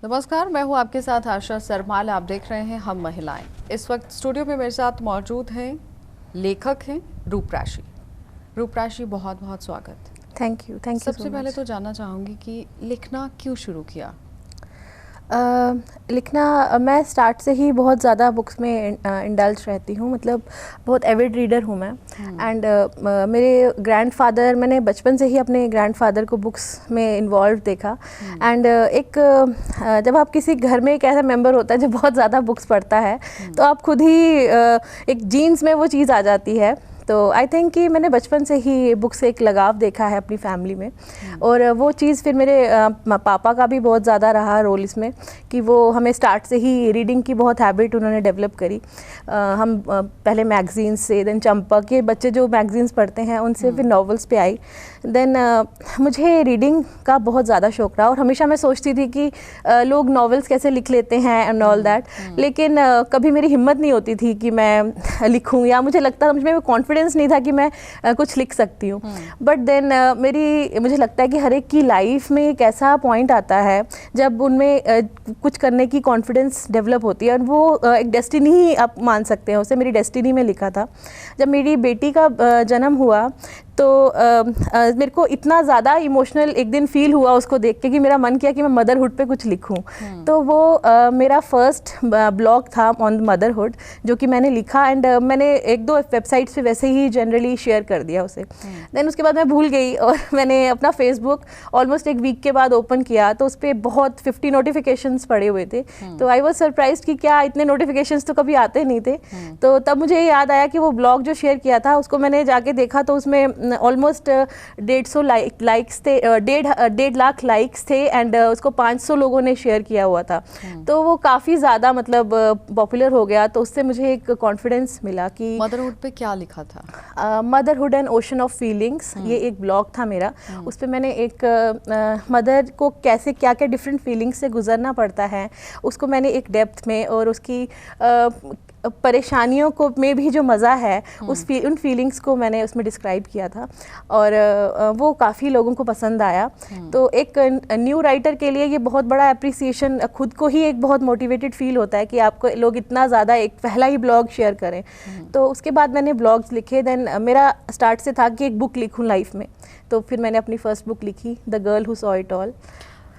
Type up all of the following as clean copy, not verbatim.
नमस्कार, मैं हूं आपके साथ आशा सरमाल। आप देख रहे हैं हम महिलाएं। इस वक्त स्टूडियो में मेरे साथ मौजूद हैं लेखक हैं रूपराशि। रूपराशि, बहुत बहुत स्वागत। थैंक यू सो सबसे पहले तो जानना चाहूँगी कि लिखना क्यों शुरू किया? लिखना मैं स्टार्ट से ही बहुत ज़्यादा बुक्स में इंडल्ज रहती हूँ, मतलब बहुत एविड रीडर हूँ मैं। एंड मेरे ग्रैंडफादर, मैंने बचपन से ही अपने ग्रैंडफादर को बुक्स में इन्वॉल्व देखा। एंड जब आप किसी घर में एक ऐसा मेंबर होता है जो बहुत ज़्यादा बुक्स पढ़ता है, तो आप खुद ही एक जीन्स में वो चीज़ आ जाती है। तो आई थिंक कि मैंने बचपन से ही बुक से एक लगाव देखा है अपनी फैमिली में। और वो चीज़ फिर मेरे पापा का भी बहुत ज़्यादा रहा रोल इसमें, कि वो हमें स्टार्ट से ही रीडिंग की बहुत हैबिट उन्होंने डेवलप करी। हम पहले मैगजीन्स से, देन चंपक, के बच्चे जो मैगजीन्स पढ़ते हैं उनसे फिर नॉवेल्स पे आई। देन मुझे रीडिंग का बहुत ज़्यादा शौक रहा और हमेशा मैं सोचती थी कि लोग नॉवेल्स कैसे लिख लेते हैं एंड ऑल दैट, लेकिन कभी मेरी हिम्मत नहीं होती थी कि मैं लिखूँ, या मुझे लगता था, मुझे कॉन्फिडेंस नहीं था कि मैं कुछ लिख सकती हूँ। बट देन मुझे लगता है कि हर एक की लाइफ में एक ऐसा पॉइंट आता है जब उनमें कुछ करने की कॉन्फिडेंस डेवलप होती है, और वो एक डेस्टिनी ही आप मान सकते हैं उसे। मेरी डेस्टिनी में लिखा था। जब मेरी बेटी का जन्म हुआ तो मेरे को इतना ज़्यादा इमोशनल एक दिन फील हुआ उसको देख के कि मेरा मन किया कि मैं मदरहुड पे कुछ लिखूं। तो वो मेरा फर्स्ट ब्लॉग था ऑन मदरहुड, जो कि मैंने लिखा। एंड मैंने एक दो वेबसाइट्स पे वैसे ही जनरली शेयर कर दिया उसे। देन उसके बाद मैं भूल गई और मैंने अपना फेसबुक ऑलमोस्ट एक वीक के बाद ओपन किया, तो उस पर बहुत 50 नोटिफिकेशंस पड़े हुए थे। तो आई वॉज सरप्राइज्ड कि क्या इतने नोटिफिकेशंस तो कभी आते नहीं थे। तो तब मुझे याद आया कि वो ब्लॉग जो शेयर किया था उसको मैंने जाके देखा, तो उसमें ऑलमोस्ट 150 लाइक्स थे, 1.5 लाख लाइक्स थे। एंड उसको 500 लोगों ने शेयर किया हुआ था। तो वो काफ़ी ज़्यादा मतलब पॉपुलर हो गया। तो उससे मुझे एक कॉन्फिडेंस मिला कि मदरहुड पे क्या लिखा था? Motherhood and ocean of feelings, ये एक ब्लॉग था मेरा। उस पर मैंने एक मदर को कैसे क्या क्या डिफरेंट फीलिंग्स से गुजरना पड़ता है उसको मैंने एक डेप्थ में, और उसकी परेशानियों को में भी जो मज़ा है उन फीलिंग्स को मैंने उसमें डिस्क्राइब किया था। और वो काफ़ी लोगों को पसंद आया। तो एक न्यू राइटर के लिए ये बहुत बड़ा अप्रिसिएशन, खुद को ही एक बहुत मोटिवेटेड फील होता है कि आपको लोग इतना ज़्यादा एक पहला ही ब्लॉग शेयर करें। तो उसके बाद मैंने ब्लॉग्स लिखे। देन मेरा स्टार्ट से था कि एक बुक लिखूँ लाइफ में। तो फिर मैंने अपनी फर्स्ट बुक लिखी, the girl who saw it all.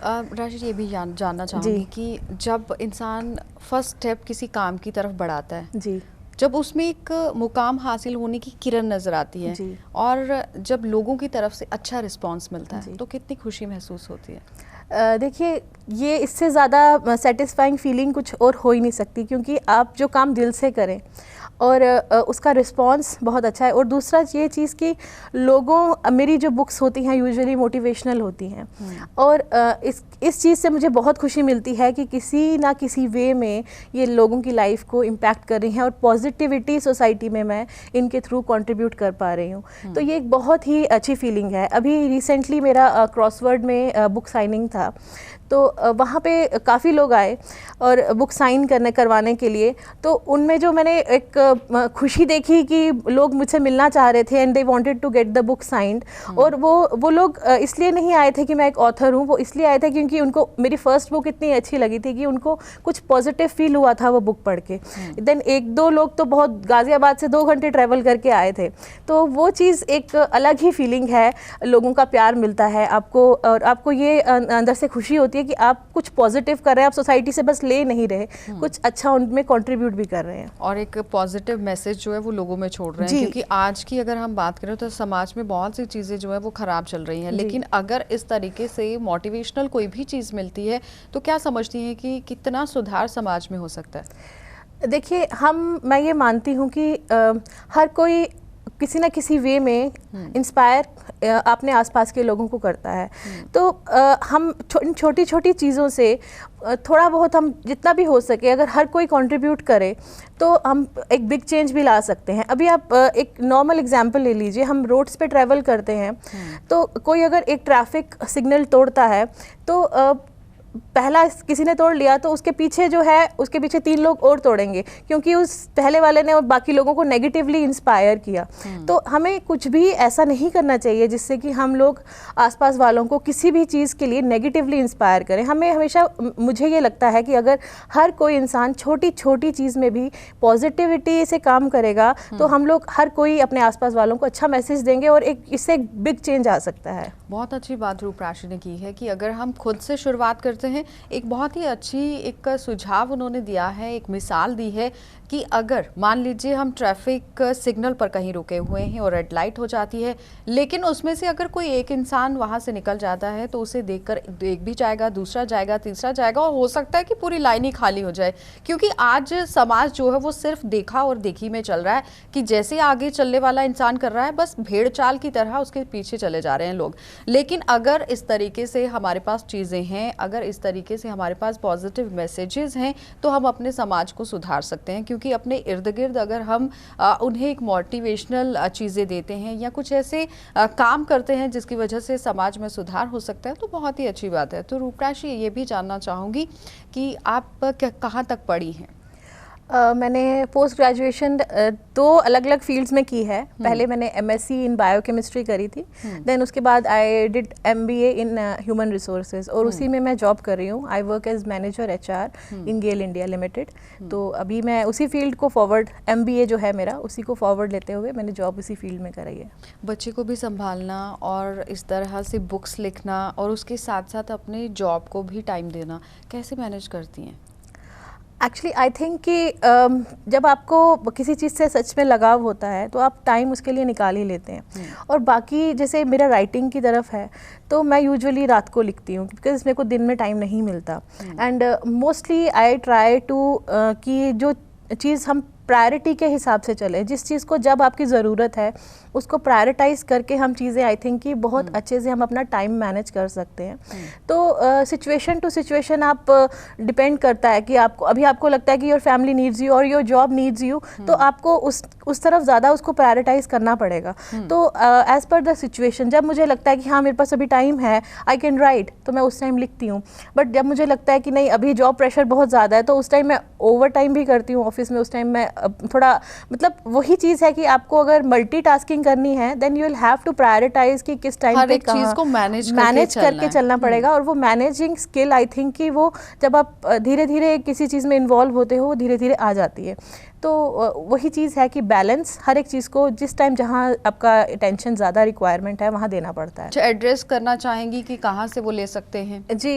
राशि, ये भी जानना चाहूँगी कि जब इंसान फर्स्ट स्टेप किसी काम की तरफ बढ़ाता है जी, जब उसमें एक मुकाम हासिल होने की किरण नज़र आती है जी, और जब लोगों की तरफ से अच्छा रिस्पांस मिलता है, जी। तो कितनी खुशी महसूस होती है? देखिए, ये इससे ज़्यादा सेटिस्फाइंग फीलिंग कुछ और हो ही नहीं सकती, क्योंकि आप जो काम दिल से करें और उसका रिस्पांस बहुत अच्छा है। और दूसरा ये चीज़ कि मेरी जो बुक्स होती हैं यूजुअली मोटिवेशनल होती हैं, और इस चीज़ से मुझे बहुत खुशी मिलती है कि किसी ना किसी वे में ये लोगों की लाइफ को इम्पैक्ट कर रही हैं, और पॉजिटिविटी सोसाइटी में मैं इनके थ्रू कंट्रीब्यूट कर पा रही हूँ। तो ये एक बहुत ही अच्छी फीलिंग है। अभी रिसेंटली मेरा क्रॉसवर्ड में बुक साइनिंग था, तो वहाँ पे काफ़ी लोग आए और बुक साइन करवाने के लिए। तो उनमें जो मैंने एक खुशी देखी कि लोग मुझसे मिलना चाह रहे थे and they wanted to get the book signed. और वो लोग इसलिए नहीं आए थे कि मैं एक ऑथर हूँ, वो इसलिए आए थे क्योंकि उनको मेरी फर्स्ट बुक इतनी अच्छी लगी थी कि उनको कुछ पॉजिटिव फील हुआ था वो बुक पढ़ के। देन एक दो लोग तो बहुत गाज़ियाबाद से 2 घंटे ट्रैवल करके आए थे। तो वो चीज़ एक अलग ही फीलिंग है, लोगों का प्यार मिलता है आपको, और आपको ये अंदर से खुशी होती है कि आप कुछ पॉजिटिव कर रहे हैं, आप सोसाइटी से बस ले नहीं रहे, कुछ अच्छा उनमें कंट्रीब्यूट भी कर रहे हैं और एक पॉजिटिव मैसेज जो है वो लोगों में छोड़ रहे हैं। क्योंकि आज की अगर हम बात करें तो समाज में बहुत सी चीज़ें जो है वो ख़राब चल रही हैं, लेकिन अगर इस तरीके से मोटिवेशनल कोई भी चीज़ मिलती है तो क्या समझती हैं कि कितना सुधार समाज में हो सकता है? देखिए, मैं ये मानती हूँ कि हर कोई किसी ना किसी वे में इंस्पायर अपने आसपास के लोगों को करता है। तो हम छोटी छोटी चीज़ों से थोड़ा बहुत, हम जितना भी हो सके, अगर हर कोई कंट्रीब्यूट करे तो हम एक बिग चेंज भी ला सकते हैं। अभी आप एक नॉर्मल एग्जांपल ले लीजिए, हम रोड्स पे ट्रैवल करते हैं, तो कोई अगर एक ट्रैफिक सिग्नल तोड़ता है तो पहला किसी ने तोड़ लिया तो उसके पीछे जो है उसके पीछे 3 लोग और तोड़ेंगे, क्योंकि उस पहले वाले ने और बाकी लोगों को नेगेटिवली इंस्पायर किया। तो हमें कुछ भी ऐसा नहीं करना चाहिए जिससे कि हम लोग आसपास वालों को किसी भी चीज़ के लिए नेगेटिवली इंस्पायर करें। हमें हमेशा, मुझे ये लगता है कि अगर हर कोई इंसान छोटी छोटी चीज़ में भी पॉजिटिविटी से काम करेगा तो हम लोग हर कोई अपने आसपास वालों को अच्छा मैसेज देंगे और इससे एक बिग चेंज आ सकता है। बहुत अच्छी बात रूपराशि ने की है कि अगर हम खुद से शुरुआत करते हैं, एक बहुत ही अच्छी एक सुझाव उन्होंने दिया है, एक मिसाल दी है कि अगर मान लीजिए हम ट्रैफिक सिग्नल पर कहीं रुके हुए हैं और रेड लाइट हो जाती है, लेकिन उसमें से अगर कोई एक इंसान वहां से निकल जाता है तो उसे देखकर एक भी जाएगा, दूसरा जाएगा, तीसरा जाएगा और हो सकता है कि पूरी लाइन ही खाली हो जाए। क्योंकि आज समाज जो है वो सिर्फ देखा और देखी में चल रहा है कि जैसे आगे चलने वाला इंसान कर रहा है बस भेड़ चाल की तरह उसके पीछे चले जा रहे हैं लोग। लेकिन अगर इस तरीके से हमारे पास चीज़ें हैं, अगर इस तरीके से हमारे पास पॉजिटिव मैसेजेस हैं तो हम अपने समाज को सुधार सकते हैं। क्योंकि अपने इर्द गिर्द अगर हम उन्हें एक मोटिवेशनल चीज़ें देते हैं या कुछ ऐसे काम करते हैं जिसकी वजह से समाज में सुधार हो सकता है तो बहुत ही अच्छी बात है। तो रूपराशि, ये भी जानना चाहूँगी कि आप कहाँ तक पढ़ी हैं? मैंने पोस्ट ग्रेजुएशन 2 अलग अलग फील्ड्स में की है। पहले मैंने एमएससी इन बायोकेमिस्ट्री करी थी, देन उसके बाद I did MBA in human resources और उसी में मैं जॉब कर रही हूँ। I work as manager HR in GAIL India Limited. तो अभी मैं उसी फील्ड को फॉरवर्ड, एमबीए जो है मेरा, उसी को फॉरवर्ड लेते हुए मैंने जॉब उसी फील्ड में कराई है। बच्चे को भी संभालना और इस तरह से बुक्स लिखना और उसके साथ साथ अपने जॉब को भी टाइम देना, कैसे मैनेज करती हैं? एक्चुअली आई थिंक कि जब आपको किसी चीज़ से सच में लगाव होता है तो आप टाइम उसके लिए निकाल ही लेते हैं। और बाकी जैसे मेरा राइटिंग की तरफ है तो मैं यूजुअली रात को लिखती हूँ बिकॉज मेरे को दिन में टाइम नहीं मिलता। And mostly I try to कि जो चीज़ हम प्रायोरिटी के हिसाब से चले, जिस चीज़ को जब आपकी ज़रूरत है उसको प्रायोरिटाइज करके हम चीज़ें, आई थिंक कि बहुत अच्छे से हम अपना टाइम मैनेज कर सकते हैं। तो सिचुएशन टू सिचुएशन आप डिपेंड करता है कि आपको अभी आपको लगता है कि योर फैमिली नीड्स यू और योर जॉब नीड्स यू, तो आपको उस तरफ ज़्यादा उसको प्रायोरिटाइज करना पड़ेगा। तो एज़ पर द सिचुएशन, जब मुझे लगता है कि हाँ मेरे पास अभी टाइम है, आई कैन राइट, तो मैं उस टाइम लिखती हूँ। बट जब मुझे लगता है कि नहीं अभी जॉब प्रेशर बहुत ज़्यादा है तो उस टाइम मैं ओवर टाइम भी करती हूँ ऑफिस में। उस टाइम मैं थोड़ा, मतलब वही चीज़ है कि आपको अगर मल्टीटास्किंग करनी है then you will have to prioritise कि किस टाइम पे चीज को मैनेज करके चलना पड़ेगा। और वो मैनेजिंग स्किल, आई थिंक कि वो जब आप धीरे धीरे किसी चीज़ में इन्वॉल्व होते हो धीरे धीरे आ जाती है। तो वही चीज़ है कि बैलेंस, हर एक चीज़ को जिस टाइम जहाँ आपका अटेंशन ज़्यादा रिक्वायरमेंट है वहाँ देना पड़ता है। एड्रेस करना चाहेंगी कि कहाँ से वो ले सकते हैं? जी,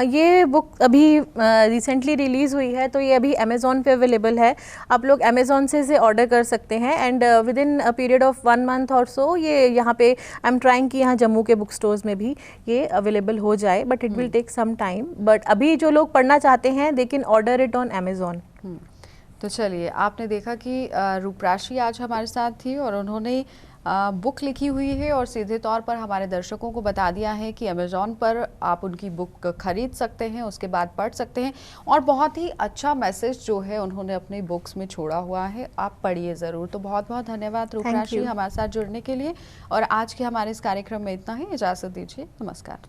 ये बुक अभी रिसेंटली रिलीज़ हुई है तो ये अभी अमेज़ॉन पे अवेलेबल है। आप लोग अमेज़ॉन से ऑर्डर कर सकते हैं and with in a period of 1 month और सो ये यहाँ पे आई एम ट्राइंग कि यहाँ जम्मू के बुक स्टोर्स में भी ये अवेलेबल हो जाए, but it will take some time. But अभी जो लोग पढ़ना चाहते हैं they can order it on Amazon. तो चलिए, आपने देखा कि रूपराशि आज हमारे साथ थी और उन्होंने बुक लिखी हुई है और सीधे तौर पर हमारे दर्शकों को बता दिया है कि अमेज़ॉन पर आप उनकी बुक खरीद सकते हैं, उसके बाद पढ़ सकते हैं। और बहुत ही अच्छा मैसेज जो है उन्होंने अपनी बुक्स में छोड़ा हुआ है, आप पढ़िए ज़रूर। तो बहुत बहुत धन्यवाद रूपराशि हमारे साथ जुड़ने के लिए। और आज के हमारे इस कार्यक्रम में इतना ही, इजाज़त दीजिए, नमस्कार।